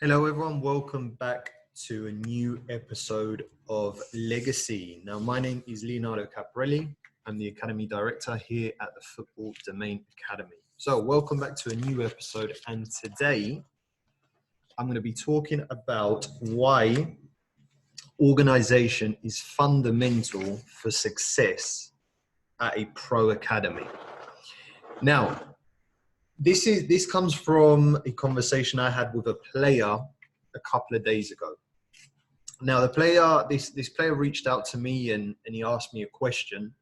Hello, everyone. Welcome back to a new episode of Legacy. Now, my name is Leonardo Caparelli. I'm the Academy Director here at the Football Domain Academy. So, welcome back to a new episode. And today, I'm going to be talking about why organization is fundamental for success at a pro academy. Now, this comes from a conversation I had with a player a couple of days ago. Now, this player reached out to me and he asked me a question.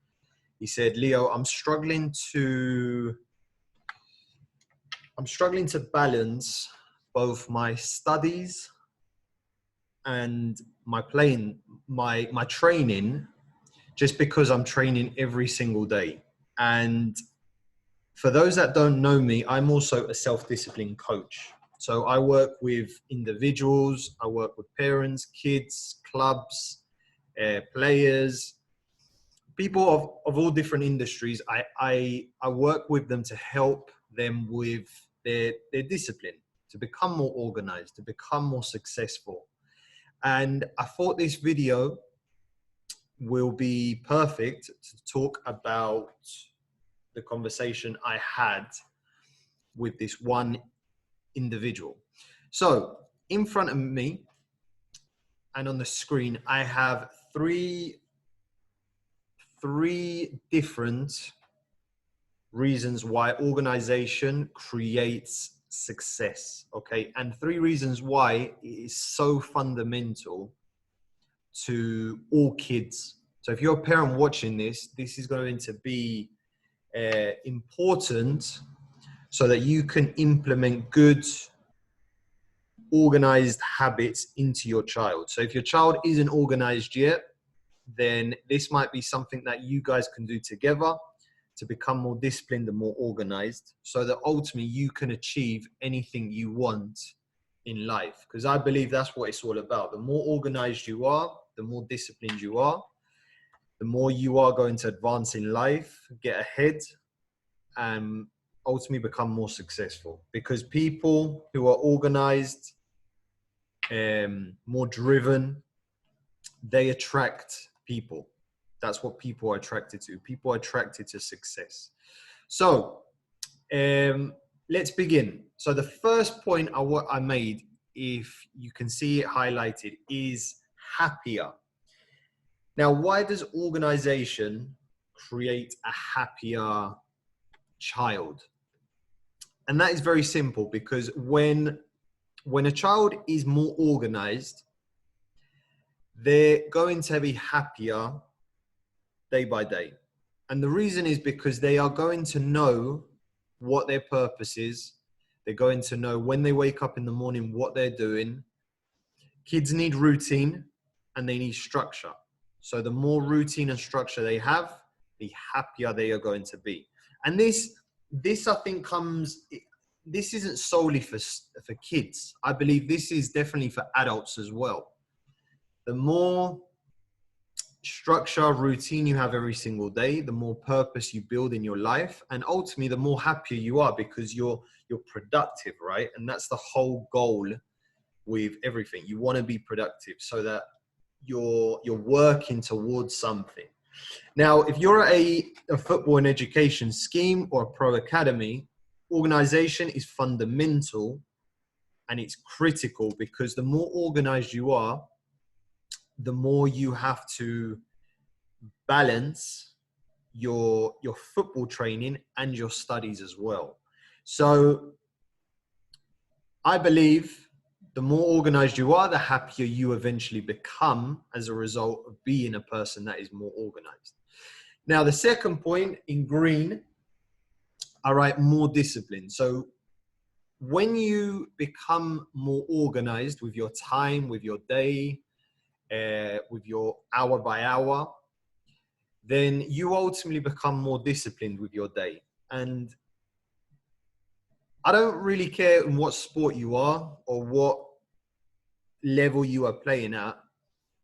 He said, "Leo, I'm struggling to balance both my studies and my training, just because I'm training every single day." And for those that don't know me, I'm also a self-discipline coach. So I work with individuals, I work with parents, kids, clubs, players, people of all different industries. I work with them to help them with their discipline, to become more organized, to become more successful. And I thought this video will be perfect to talk about the conversation I had with this one individual. So in front of me and on the screen, I have three different reasons why organization creates success, okay? And three reasons why it is so fundamental to all kids. So if you're a parent watching this is going to be important so that you can implement good, organized habits into your child. So if your child isn't organized yet, then this might be something that you guys can do together to become more disciplined and more organized, so that ultimately you can achieve anything you want in life. Because I believe that's what it's all about. The more organized you are, the more disciplined you are, the more you are going to advance in life, get ahead, and ultimately become more successful. Because people who are organized, more driven, they attract people. That's what people are attracted to. People are attracted to success. So let's begin. So the first point I made, if you can see it highlighted, is happier. Now, why does organization create a happier child? And that is very simple, because when a child is more organized, they're going to be happier day by day. And the reason is because they are going to know what their purpose is. They're going to know when they wake up in the morning what they're doing. Kids need routine and they need structure. So the more routine and structure they have, the happier they are going to be. And this I think this isn't solely for kids. I believe this is definitely for adults as well. The more structure, routine you have every single day, the more purpose you build in your life, and ultimately the more happier you are, because you're productive, right? And that's the whole goal with everything. You want to be productive so that you're working towards something. Now, if you're a football and education scheme or a pro academy, organization is fundamental and it's critical, because the more organized you are, the more you have to balance your football training and your studies as well. So I believe the more organized you are, the happier you eventually become as a result of being a person that is more organized. Now, the second point in green, I write more discipline. So when you become more organized with your time, with your day, with your hour by hour, then you ultimately become more disciplined with your day. And I don't really care in what sport you are or what level you are playing at.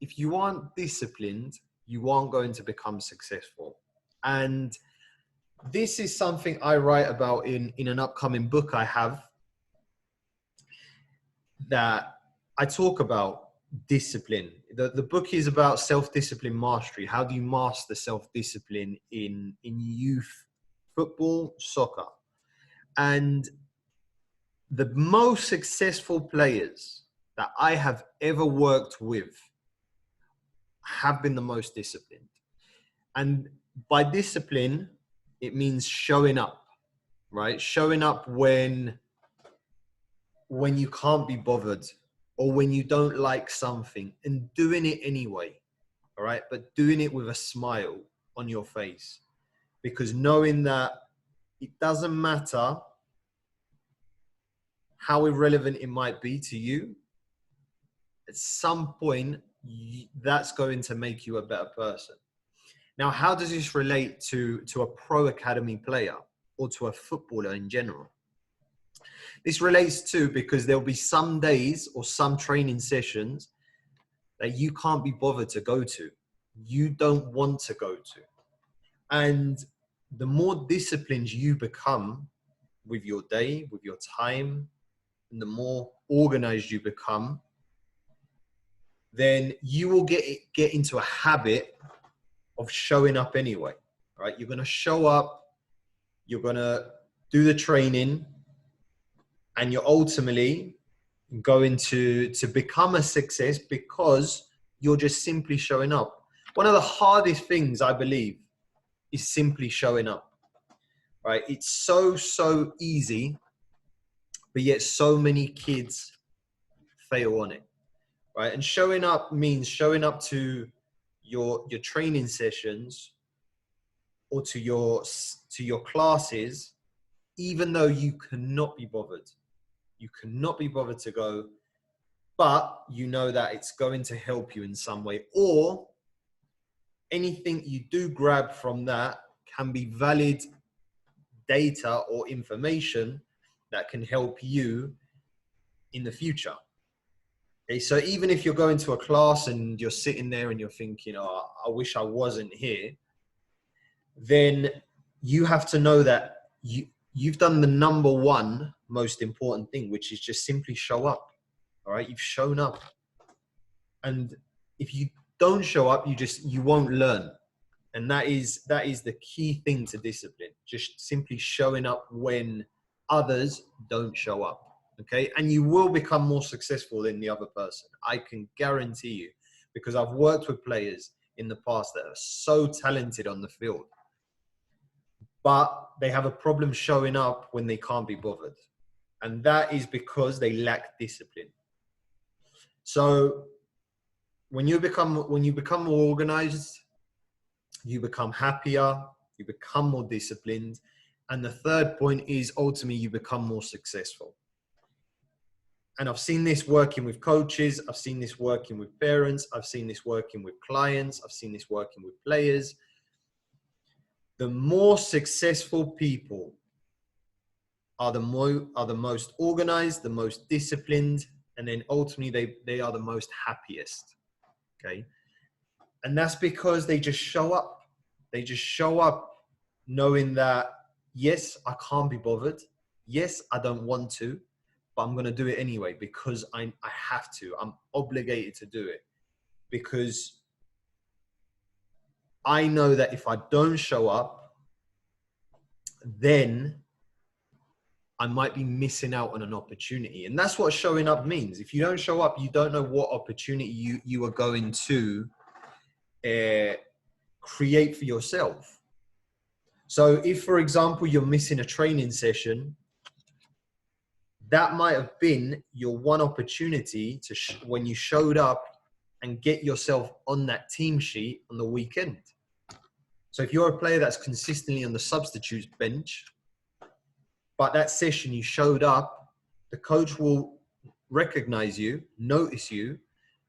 If you aren't disciplined, you aren't going to become successful. And this is something I write about in an upcoming book I have. that I talk about discipline. The book is about self-discipline mastery. How do you master self-discipline in youth football, soccer? And the most successful players that I have ever worked with have been the most disciplined. And by discipline, it means showing up, right? Showing up when you can't be bothered, or when you don't like something, and doing it anyway, all right? But doing it with a smile on your face, because knowing that it doesn't matter how irrelevant it might be to you, at some point, that's going to make you a better person. Now, how does this relate to a pro academy player or to a footballer in general? This relates to, because there'll be some days or some training sessions that you can't be bothered to go to. You don't want to go to. And the more disciplined you become with your day, with your time, and the more organized you become, then you will get into a habit of showing up anyway, right? You're going to show up, you're going to do the training, and you're ultimately going to become a success because you're just simply showing up. One of the hardest things, I believe, is simply showing up, right? It's so easy, but yet so many kids fail on it, right? And showing up means showing up to your training sessions or to your classes, even though you cannot be bothered. You cannot be bothered to go, but you know that it's going to help you in some way, or anything you do grab from that can be valid data or information that can help you in the future. Okay, so even if you're going to a class and you're sitting there and you're thinking, oh, I wish I wasn't here, then you have to know that you've done the number one most important thing, which is just simply show up. All right, you've shown up. And if you don't show up, you won't learn. And that is the key thing to discipline, just simply showing up when others don't show up. Okay, and you will become more successful than the other person. I can guarantee you, because I've worked with players in the past that are so talented on the field, but they have a problem showing up when they can't be bothered. And that is because they lack discipline. So when you become more organized, you become happier, you become more disciplined. And the third point is ultimately you become more successful. And I've seen this working with coaches. I've seen this working with parents. I've seen this working with clients. I've seen this working with players. The more successful people are the most organized, the most disciplined, and then ultimately they are the most happiest. Okay. And that's because they just show up. They just show up knowing that, yes, I can't be bothered. Yes, I don't want to, but I'm going to do it anyway because I have to. I'm obligated to do it because I know that if I don't show up, then I might be missing out on an opportunity. And that's what showing up means. If you don't show up, you don't know what opportunity you are going to create for yourself. So if, for example, you're missing a training session, that might have been your one opportunity to when you showed up and get yourself on that team sheet on the weekend. So if you're a player that's consistently on the substitutes bench, but that session you showed up, the coach will recognize you, notice you,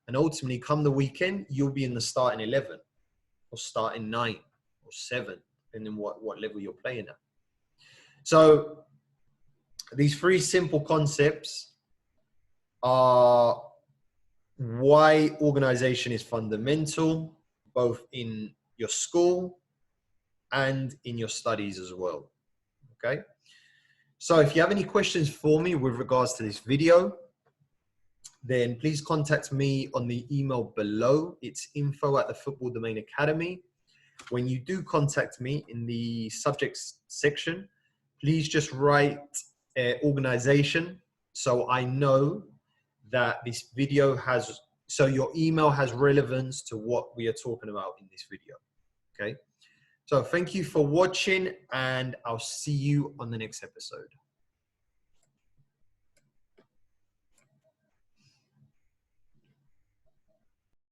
and ultimately come the weekend, you'll be in the starting 11 or starting 9 or 7, depending on what level you're playing at. So these 3 simple concepts are why organization is fundamental, both in your school and in your studies as well. Okay. So if you have any questions for me with regards to this video, then please contact me on the email below. It's info@thefootballdomain academy. When you do contact me in the subjects section, please just write organization so I know that this video has, so your email has relevance to what we are talking about in this video. Okay. So thank you for watching, and I'll see you on the next episode.